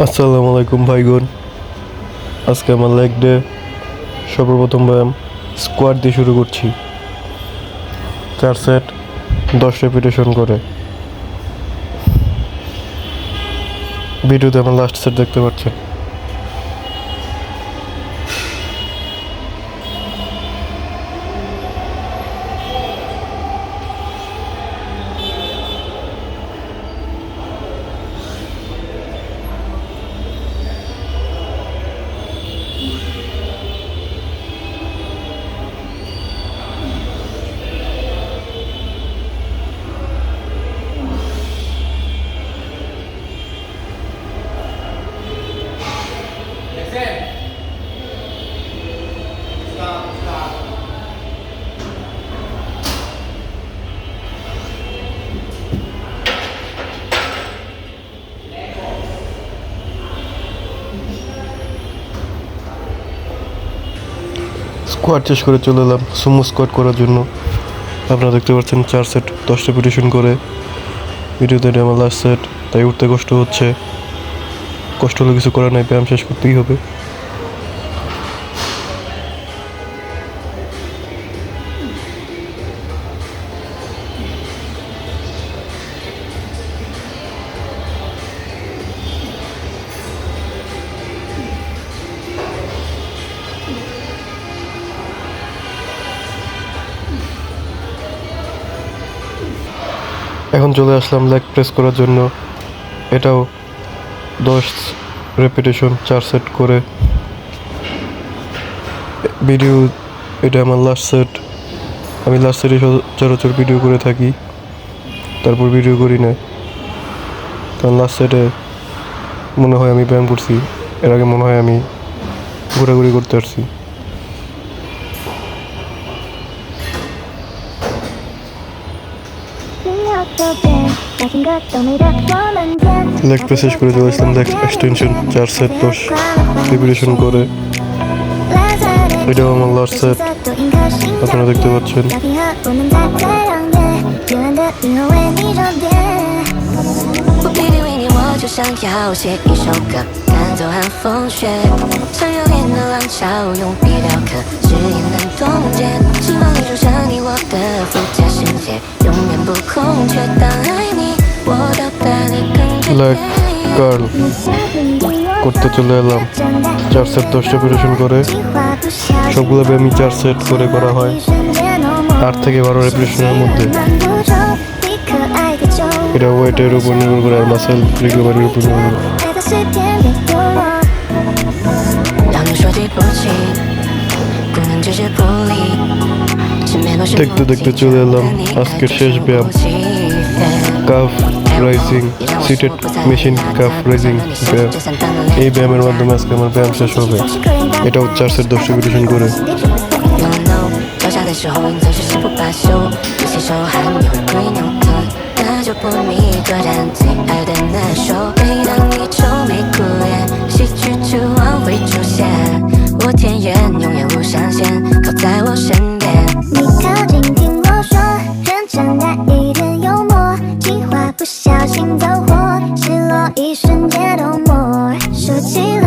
আসসালামু আলাইকুম ভাইগণ। আজকে আমার লেগ ডে। সর্বপ্রথম ব্যায়াম স্কোয়াট দিয়ে শুরু করছি। 4 সেট 10 রেপিটেশন করে। ভিডিওতে আমার লাস্ট সেট দেখতে পাচ্ছেন। স্কোয়াট শেষ করে চলে এলাম সুমো স্কোয়াট করার জন্য। আপনারা দেখতে পাচ্ছেন 4 সেট 10 রেপিটেশন করে। ভিডিওতে এটা আমার লাস্ট সেট, তাই উঠতে কষ্ট হচ্ছে। কষ্ট হলে কিছু করার নাই, ব্যায়াম শেষ করতেই হবে। এখন চলে আসলাম লেগ প্রেস করার জন্য। এটাও 10 রেপিটেশন 4 সেট করে। ভিডিও এটা আমার লাস্ট সেট। আমি লাস্ট সেটে সচরাচর ভিডিও করে থাকি, তারপর ভিডিও করি না, কারণ লাস্ট সেটে মনে হয় আমি ব্যায়াম করছি। এর আগে মনে হয় আমি ঘোরাঘুরি করতে পারছি। লেগ প্রেস শেষ করে চলে আসলাম লেগ এক্সটেনশন 4 সেট 10 রেপিটেশন করে। এটাও আমার লাস্ট সেট, আপনারা দেখতে পাচ্ছেন।就想要写一首歌，赶走寒风雪，像有点的浪潮，用笔雕刻，誓言难冻结。希望你出生你我的附加世界，永远不空缺。当爱你，我到达你更লেগ কার্ল করতে চলে এলাম 4 সেট 10 রেপিটেশন করে। সবগুলো ব্যায়ামই 4 সেট করে করা হয় 8 থেকে 12 রেপিটেশনের মধ্যে। এটা ওয়েটের উপর নির্ভর করে আর মাসেল রিকভারির উপর নির্ভর করে। দেখতে দেখতে চলে এলাম আজকের শেষ ব্যায়াম, calf rising seated machine calf rising ব্যায়াম। এই ব্যায়ামের মাধ্যমে আজকে আমার ব্যায়াম শেষ হবে। এটাও 4 সেট 10 রেপিটেশন করে।那就不你一个人最爱的那首，每当你愁眉苦脸，喜剧就往会出现。我田园永远无上限，靠在我身边。你靠近听我说，认真带一点幽默，计划不小心走火，失落一瞬间都没。说起了